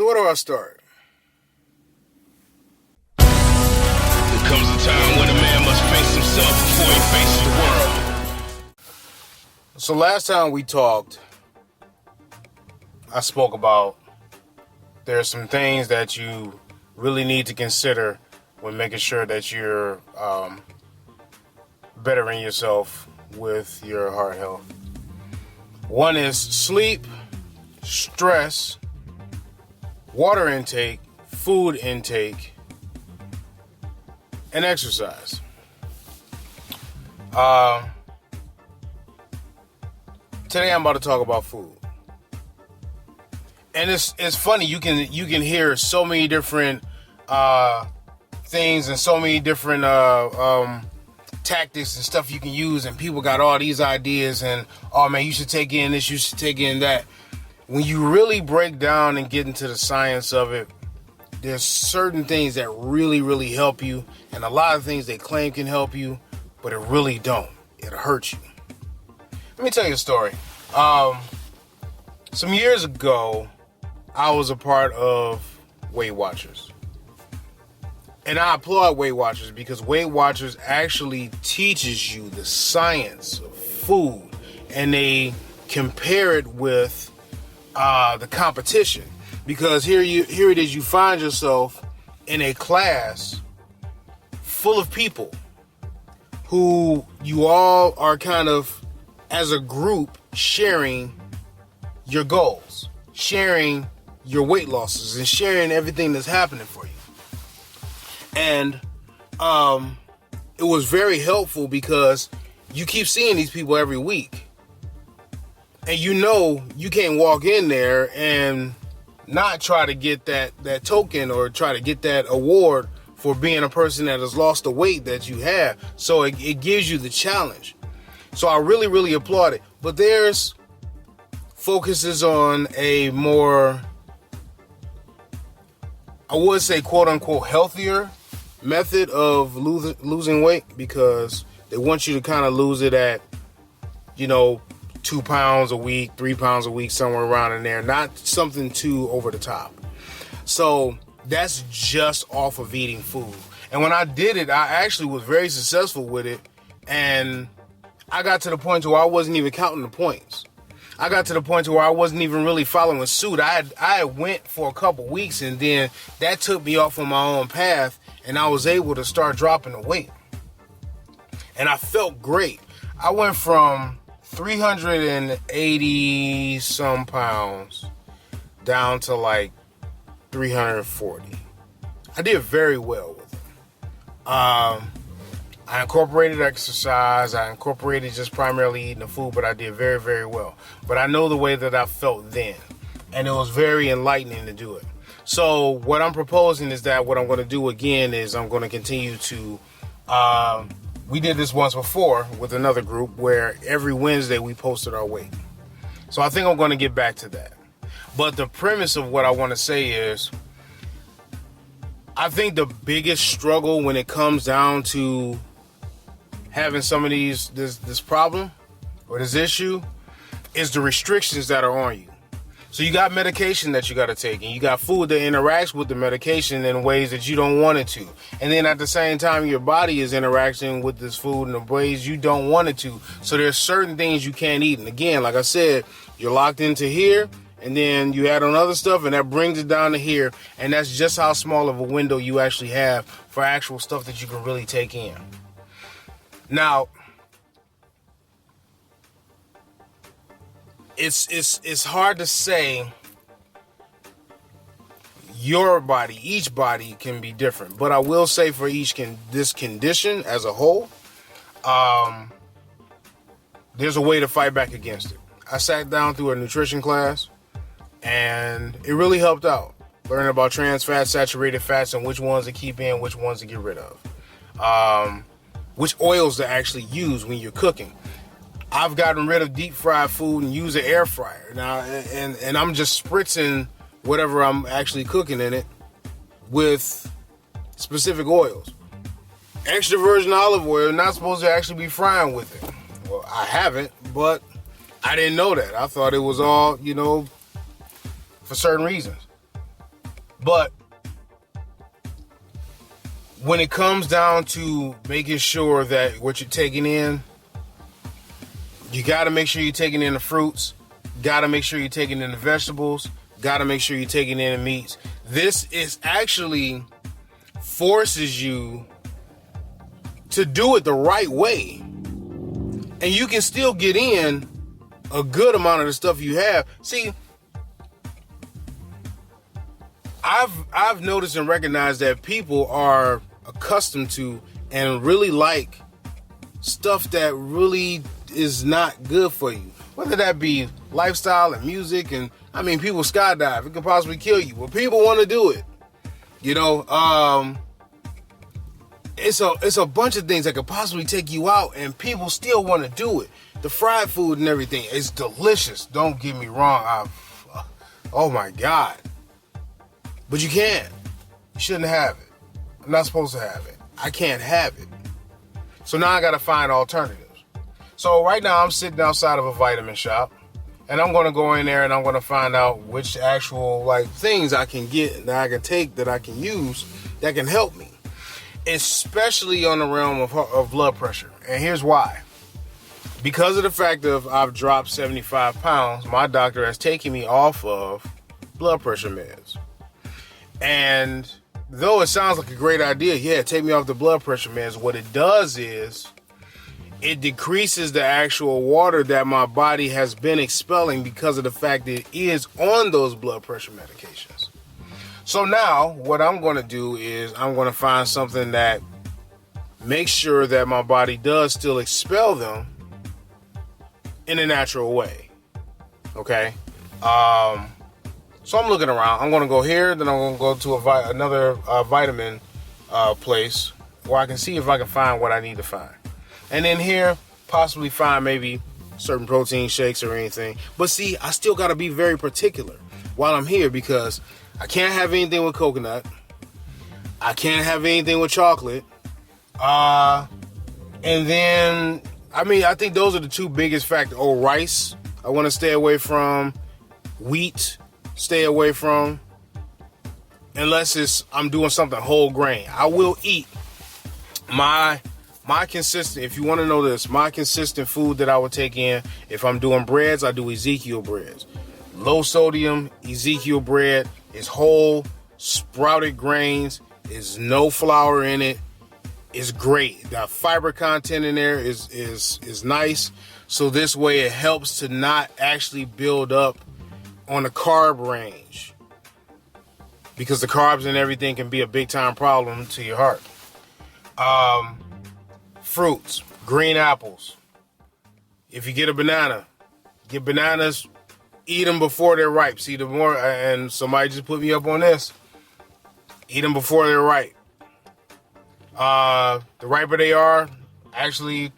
So where do I start? There comes a time when a man must face himself before he faces the world. So last time we talked, I spoke about there's some things that you really need to consider when making sure that you're bettering yourself with your heart health. One is sleep, stress, water intake, food intake, and exercise. Today I'm about to talk about food. And it's funny, you can hear so many different things and so many different tactics and stuff you can use, and people got all these ideas and, oh man, you should take in this, you should take in that. When you really break down and get into the science of it, there's certain things that really, really help you, and a lot of things they claim can help you, but it really don't. It'll hurt you. Let me tell you a story. Some years ago, I was a part of Weight Watchers. And I applaud Weight Watchers because Weight Watchers actually teaches you the science of food, and they compare it with the competition. Because here it is, you find yourself in a class full of people who you all are kind of, as a group, sharing your goals, sharing your weight losses, and sharing everything that's happening for you. And it was very helpful because you keep seeing these people every week. And you know you can't walk in there and not try to get that token or try to get that award for being a person that has lost the weight that you have. So it gives you the challenge. So I really, really applaud it. But there's focuses on a more, I would say, quote unquote, healthier method of losing weight, because they want you to kind of lose it at, 2 pounds a week, 3 pounds a week, somewhere around in there, not something too over the top. So that's just off of eating food. And when I did it, I actually was very successful with it. And I got to the point where I wasn't even counting the points. I got to the point where I wasn't even really following suit. I went for a couple weeks, and then that took me off on my own path, and I was able to start dropping the weight. And I felt great. I went from 380 some pounds down to like 340. I did very well with it. I incorporated exercise. I incorporated just primarily eating the food, but I did very, very well. But I know the way that I felt then, and it was very enlightening to do it. So what I'm proposing is that what I'm going to do again is I'm going to continue to, we did this once before with another group where every Wednesday we posted our weight. So I think I'm going to get back to that. But the premise of what I want to say is, I think the biggest struggle when it comes down to having some of this problem or this issue is the restrictions that are on you. So you got medication that you got to take, and you got food that interacts with the medication in ways that you don't want it to. And then at the same time, your body is interacting with this food in the ways you don't want it to. So there's certain things you can't eat. And again, like I said, you're locked into here, and then you add on other stuff, and that brings it down to here. And that's just how small of a window you actually have for actual stuff that you can really take in. Now, it's hard to say your body, each body can be different. But I will say for this condition as a whole, there's a way to fight back against it. I sat down through a nutrition class, and it really helped out. Learning about trans fats, saturated fats, and which ones to keep in, which ones to get rid of. Which oils to actually use when you're cooking. I've gotten rid of deep fried food and use an air fryer now, and I'm just spritzing whatever I'm actually cooking in it with specific oils. Extra virgin olive oil, not supposed to actually be frying with it. Well, I haven't, but I didn't know that. I thought it was all, for certain reasons. But when it comes down to making sure that what you're taking in, you got to make sure you're taking in the fruits, got to make sure you're taking in the vegetables, got to make sure you're taking in the meats. This is actually forces you to do it the right way. And you can still get in a good amount of the stuff you have. See, I've noticed and recognized that people are accustomed to and really like stuff that really is not good for you. Whether that be lifestyle and music, and I mean, people skydive, it can possibly kill you, but people want to do it. You know, it's a bunch of things that could possibly take you out, and people still want to do it. The fried food and everything is delicious. Don't get me wrong. Oh my God. But you can't. You shouldn't have it. I'm not supposed to have it. I can't have it. So now I got to find alternatives. So right now I'm sitting outside of a vitamin shop, and I'm going to go in there and I'm going to find out which actual things I can get, that I can take, that I can use, that can help me, especially on the realm of blood pressure. And here's why. Because of the fact that I've dropped 75 pounds, my doctor has taken me off of blood pressure meds. And though it sounds like a great idea, yeah, take me off the blood pressure meds, what it does is it decreases the actual water that my body has been expelling because of the fact that it is on those blood pressure medications. So now what I'm going to do is I'm going to find something that makes sure that my body does still expel them in a natural way. Okay? So I'm looking around. I'm going to go here, then I'm going to go to another vitamin place where I can see if I can find what I need to find. And then here, possibly find maybe certain protein shakes or anything. But see, I still got to be very particular while I'm here, because I can't have anything with coconut. I can't have anything with chocolate. And then, I think those are the two biggest factors. Oh, rice, I want to stay away from. Wheat, stay away from, unless I'm doing something whole grain. I will eat my consistent, if you want to know this, my consistent food that I would take in, if I'm doing breads, I do Ezekiel breads. Low sodium Ezekiel bread is whole, sprouted grains, is no flour in it, is great. The fiber content in there is nice. So this way it helps to not actually build up on the carb range, because the carbs and everything can be a big time problem to your heart. Fruits, green apples. If you get a banana, get bananas, eat them before they're ripe. See, the more, and somebody just put me up on this, eat them before they're ripe. The riper they are, actually,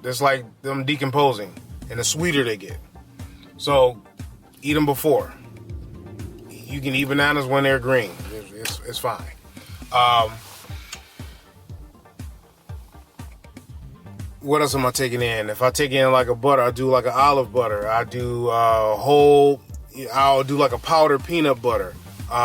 that's like them decomposing, and the sweeter they get. So eat them before. You can eat bananas when they're green. It's fine. What else am I taking in? If I take in like a butter, I do like an olive butter. I do I'll do like a powdered peanut butter.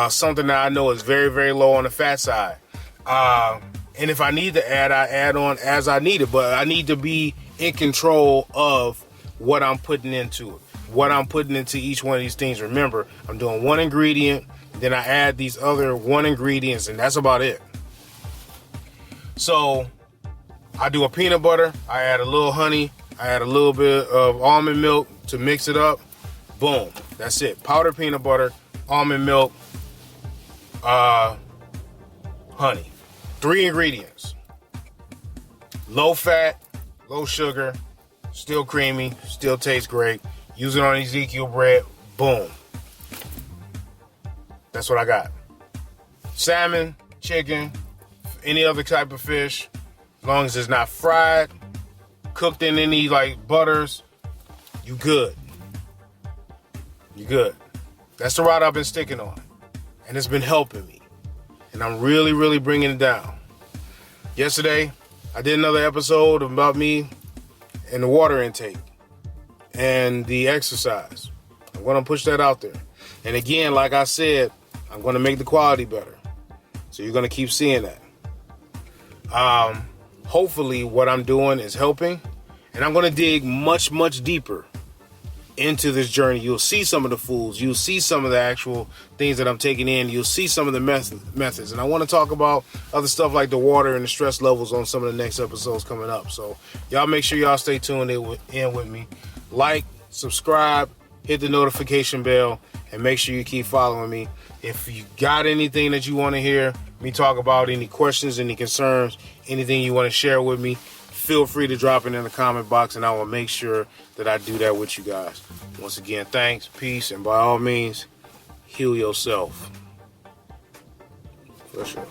Something that I know is very, very low on the fat side. And if I need to add, I add on as I need it. But I need to be in control of what I'm putting into it. What I'm putting into each one of these things. Remember, I'm doing one ingredient, then I add these other one ingredients, and that's about it. So I do a peanut butter, I add a little honey, I add a little bit of almond milk to mix it up. Boom, that's it. Powdered peanut butter, almond milk, honey. 3 ingredients. Low fat, low sugar, still creamy, still tastes great. Use it on Ezekiel bread. Boom. That's what I got. Salmon, chicken, any other type of fish, as long as it's not fried, cooked in any butters, you good. You good. That's the route I've been sticking on. And it's been helping me. And I'm really, really bringing it down. Yesterday, I did another episode about me and the water intake and the exercise. I'm going to push that out there. And again, like I said, I'm going to make the quality better. So you're going to keep seeing that. Hopefully what I'm doing is helping, and I'm going to dig much, much deeper into this journey. You'll see some of the foods. You'll see some of the actual things that I'm taking in. You'll see some of the methods. And I want to talk about other stuff like the water and the stress levels on some of the next episodes coming up. So y'all make sure y'all stay tuned in with me. Like, subscribe, hit the notification bell, and make sure you keep following me. If you got anything that you want to hear me talk about, any questions, any concerns, anything you want to share with me, feel free to drop it in the comment box, and I will make sure that I do that with you guys. Once again, thanks, peace, and by all means, heal yourself. For sure.